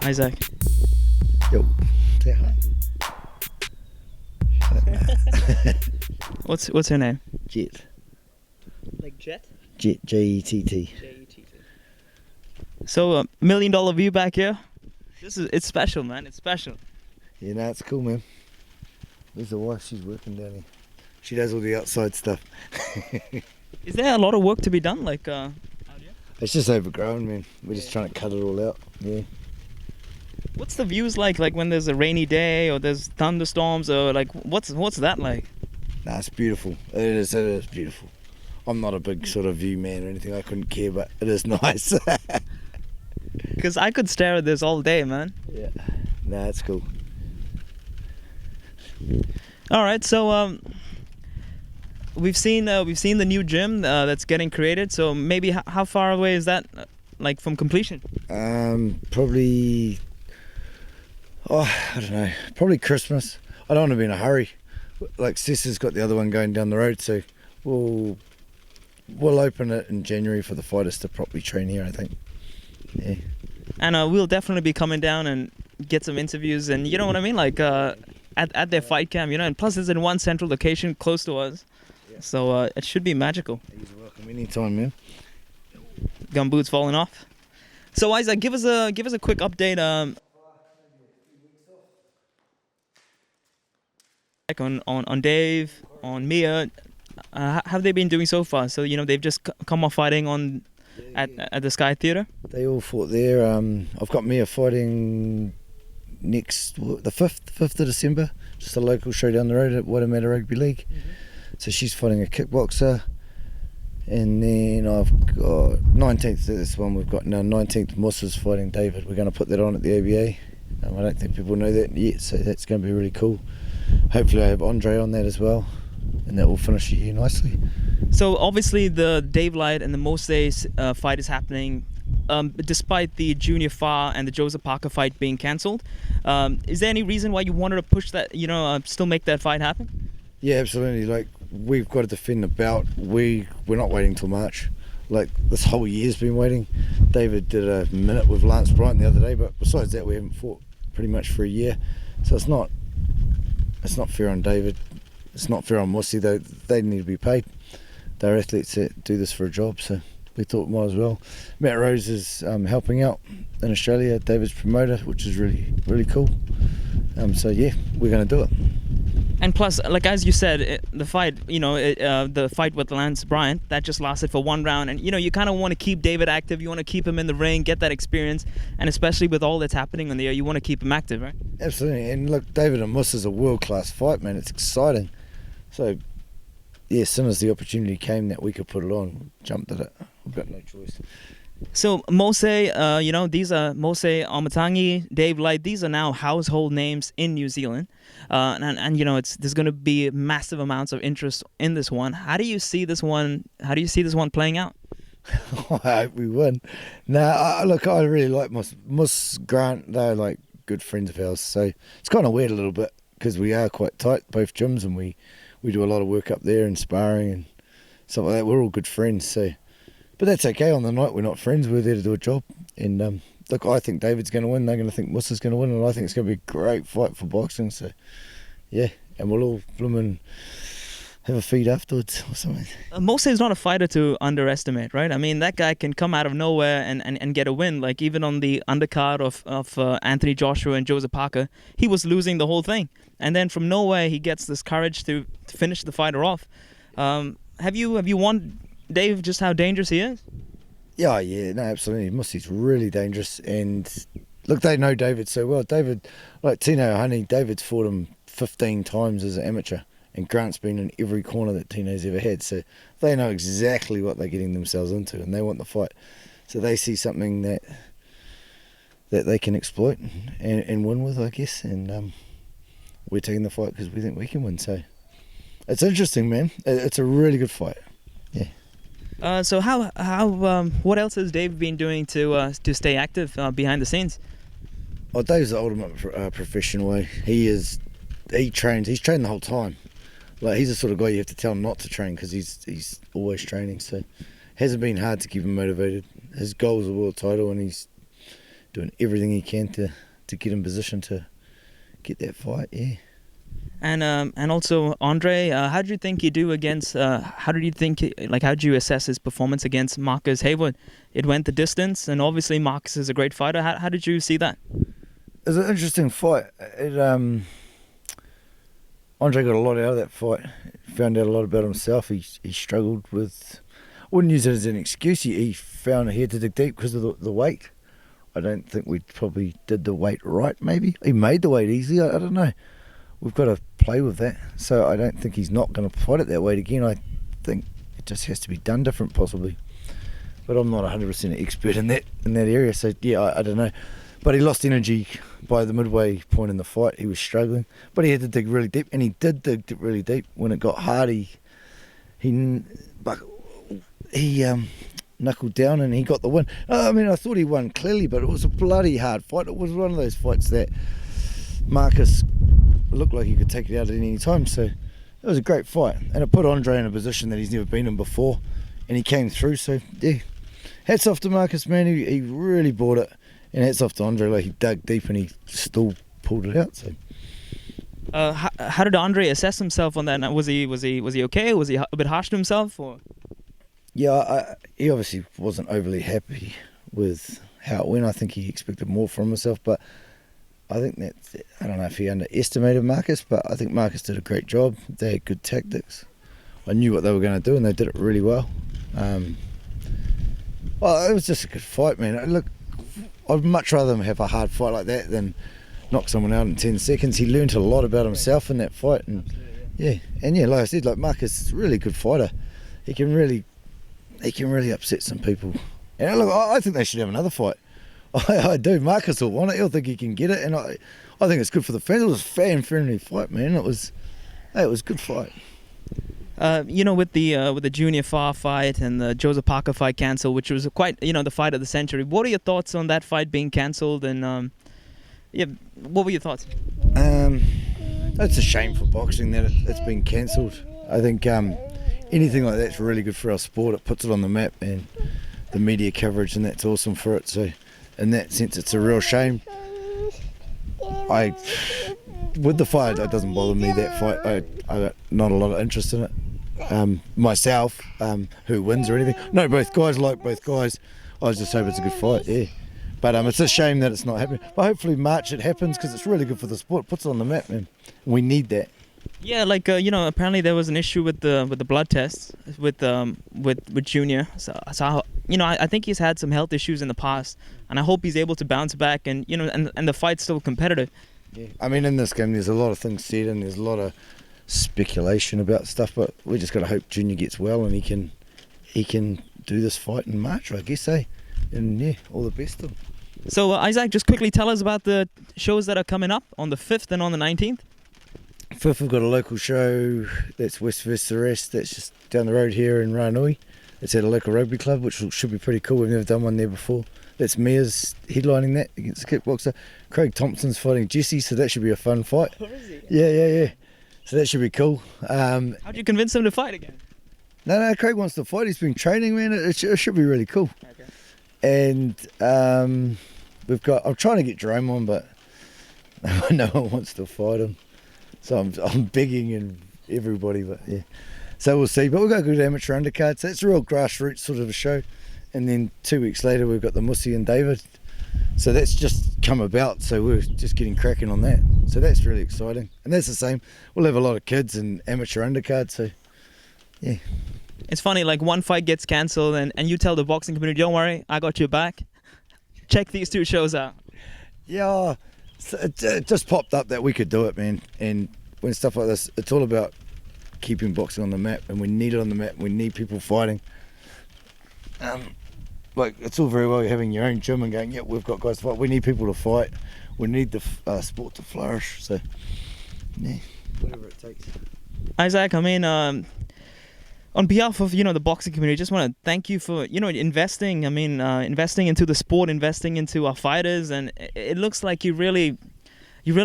Isaac. Yo, say hi. What's her name? Jet. Like Jet? Jet, J-E-T-T. So $1 million view back here. It's special, man. It's special. Yeah, no, it's cool, man. There's the wife, she's working down here. She does all the outside stuff. Is there a lot of work to be done, like out here? It's just overgrown, man. We're just trying to cut it all out. Yeah. What's the views like when there's a rainy day or there's thunderstorms, or like what's that like? Nah, it's beautiful. It is beautiful. I'm not a big sort of view man or anything. I couldn't care, but it is nice. Because I could stare at this all day, man. Yeah. Nah, it's cool. All right, so we've seen the new gym that's getting created. So maybe how far away is that, like, from completion? Probably. Oh, I don't know. Probably Christmas. I don't want to be in a hurry. Like Cessa's got the other one going down the road, so we'll open it in January for the fighters to properly train here, I think. Yeah. And we'll definitely be coming down and get some interviews, and you know what I mean, like at their fight camp, you know. And plus, it's in one central location close to us, yeah. So it should be magical. You're welcome anytime, man. Gumboots falling off. So Isaac, give us a quick update. On Dave, on Mia, how have they been doing so far? So you know they've just come off fighting at the Sky Theatre. They all fought there. I've got Mia fighting the 5th of December, just a local show down the road at Auimatagi Rugby League. Mm-hmm. So she's fighting a kickboxer, and then I've got 19th. This one we've got now. 19th, Mose is fighting David. We're going to put that on at the ABA. I don't think people know that yet, so that's going to be really cool. Hopefully I have Andrei on that as well, and that will finish the year nicely. So obviously the Dave Light and the Mose fight is happening, despite the Junior Fa and the Joseph Parker fight being cancelled. Is there any reason why you wanted to push that, still make that fight happen? Yeah, absolutely. Like, we've got to defend the belt. We're not waiting till March. Like, this whole year's been waiting. David did a minute with Lance Bryant the other day, but besides that we haven't fought pretty much for a year. So it's not fair on David. It's not fair on Mose, though. They need to be paid. They're athletes that do this for a job, so we thought might as well. Matt Rose is helping out in Australia, David's promoter, which is really, really cool. So yeah, we're going to do it. And plus, like as you said, the fight, the fight with Lance Bryant, that just lasted for one round. And, you kind of want to keep David active. You want to keep him in the ring, get that experience. And especially with all that's happening on the air, you want to keep him active, right? Absolutely. And look, David and Mose is a world-class fight, man. It's exciting. So, yeah, as soon as the opportunity came that we could put it on, we jumped at it. We've got no choice. So Mose, these are Mose, Auimatagi, Dave Light. These are now household names in New Zealand, and there's going to be massive amounts of interest in this one. How do you see this one? How do you see this one playing out? I hope we win. I really like Mus Grant. They're like good friends of ours, so it's kind of weird a little bit because we are quite tight, both gyms, and we do a lot of work up there and sparring and stuff like that. We're all good friends, so. But that's okay. On the night, we're not friends. We're there to do a job. And look, I think David's going to win. They're going to think Mose is going to win, and I think it's going to be a great fight for boxing. So, yeah, and we'll all blooming have a feed afterwards or something. Mose is not a fighter to underestimate, right? I mean, that guy can come out of nowhere and get a win. Like, even on the undercard of Anthony Joshua and Joseph Parker, he was losing the whole thing. And then from nowhere, he gets this courage to finish the fighter off. Have you won, Dave, just how dangerous he is? Yeah, no, absolutely. Mose's really dangerous. And look, they know David so well. David, like Tino Honey, David's fought him 15 times as an amateur. And Grant's been in every corner that Tino's ever had. So they know exactly what they're getting themselves into, and they want the fight. So they see something that they can exploit and win with, I guess. And we're taking the fight because we think we can win. So it's interesting, man. It's a really good fight. Yeah. So what else has Dave been doing to stay active behind the scenes? Oh, Dave's the ultimate professional. He trains. He's trained the whole time. Like, he's the sort of guy you have to tell not to train because he's always training. So it hasn't been hard to keep him motivated. His goal is a world title, and he's doing everything he can to get in position to get that fight. Yeah. And also Andrei, how did you think he do against? How did you assess his performance against Marcus Heywood? It went the distance, and obviously Marcus is a great fighter. How did you see that? It was an interesting fight. Andrei got a lot out of that fight. Found out a lot about himself. He struggled with. I wouldn't use it as an excuse. He found he had to dig deep because of the weight. I don't think we probably did the weight right. Maybe he made the weight easy. I don't know. We've got to play with that. So I don't think he's not going to fight it that weight again. I think it just has to be done different, possibly. But I'm not 100% an expert in that area. So yeah, I don't know. But he lost energy by the midway point in the fight. He was struggling, but he had to dig really deep, and he did dig really deep. When it got hard, he knuckled down and he got the win. I mean, I thought he won clearly, but it was a bloody hard fight. It was one of those fights that Marcus looked like he could take it out at any time. So it was a great fight, and it put Andrei in a position that he's never been in before, and he came through. So yeah, hats off to Marcus, man. He really bought it. And hats off to Andrei, like he dug deep and he still pulled it out. So, how did Andrei assess himself on that? Was he okay? Was he a bit harsh to himself? Or? Yeah, he obviously wasn't overly happy with how it went. I think he expected more from himself, but I think I don't know if he underestimated Marcus, but I think Marcus did a great job. They had good tactics. I knew what they were going to do, and they did it really well. Well, it was just a good fight, man. Look. I'd much rather him have a hard fight like that than knock someone out in 10 seconds. He learned a lot about himself in that fight, and yeah, like I said, like Marcus is a really good fighter. He can really upset some people. And look, I think they should have another fight. I do. Marcus will want it. He'll think he can get it, and I think it's good for the fans. It was a fan-friendly fight, man. It was a good fight. With the Junior Farr fight and the Joseph Parker fight cancelled, which was quite, the fight of the century. What are your thoughts on that fight being cancelled? And what were your thoughts? It's a shame for boxing that it's been cancelled. I think anything like that's really good for our sport. It puts it on the map, and the media coverage, and that's awesome for it. So, in that sense, it's a real shame. With the fight, it doesn't bother me, that fight. I got not a lot of interest in it. Myself, who wins or anything. No, both guys like both guys. I just hope it's a good fight, yeah. But it's a shame that it's not happening. But hopefully March it happens, because it's really good for the sport. It puts it on the map, man. We need that. Yeah, like apparently there was an issue with the blood tests with Junior. So I think he's had some health issues in the past, and I hope he's able to bounce back. And and the fight's still competitive. Yeah. I mean, in this game, there's a lot of things said, and there's a lot of speculation about stuff. But we just got to hope Junior gets well, and he can do this fight in March, I guess, eh? And yeah, all the best to him. So Isaac, just quickly tell us about the shows that are coming up on the 5th and on the 19th. 5th, we've got a local show that's West vs the Rest. That's just down the road here in Ranui. It's at a local rugby club, which should be pretty cool. We've never done one there before. That's Mia's headlining that against a kickboxer. Craig Thompson's fighting Jesse, so that should be a fun fight. Oh, is he? Yeah. So that should be cool. How'd you convince him to fight again? No, Craig wants to fight. He's been training, man. It should be really cool. Okay. And I'm trying to get Jerome on, but no one wants to fight him. So I'm begging and everybody, but yeah. So we'll see. But we've got a good amateur undercard. So it's a real grassroots sort of a show. And then 2 weeks later, we've got the Mose and David. So that's just come about. So we're just getting cracking on that. So that's really exciting. And that's the same. We'll have a lot of kids and amateur undercard. So yeah. It's funny, like one fight gets cancelled and you tell the boxing community, don't worry, I got your back. Check these 2 shows out. Yeah. So it just popped up that we could do it, man. And when stuff like this, it's all about keeping boxing on the map, and we need it on the map. We need people fighting. Like, it's all very well having your own gym and going, yeah, we've got guys to fight. We need people to fight. We need the sport to flourish. So, yeah, whatever it takes. Isaac, I mean, on behalf of the boxing community, I just want to thank you for investing. I mean, investing into the sport, investing into our fighters, and it looks like you really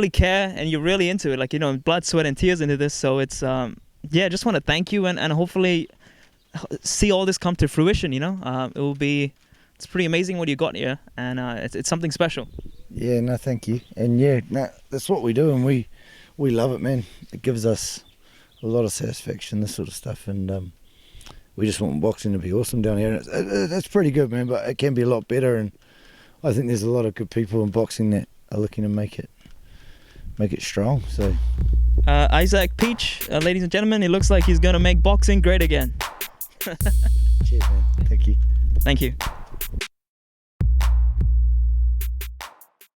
care and you're really into it. Like blood, sweat, and tears into this. So it's I just want to thank you and hopefully see all this come to fruition. It will be it's pretty amazing what you got here, and it's something special. Yeah, no, thank you. And yeah, no, that's what we do, and we love it, man. It gives us a lot of satisfaction, this sort of stuff, and we just want boxing to be awesome down here. And that's pretty good, man, but it can be a lot better, and I think there's a lot of good people in boxing that are looking to make it strong. So Isaac Peach, ladies and gentlemen, it looks like he's going to make boxing great again. cheers, man. Thank you. Thank you.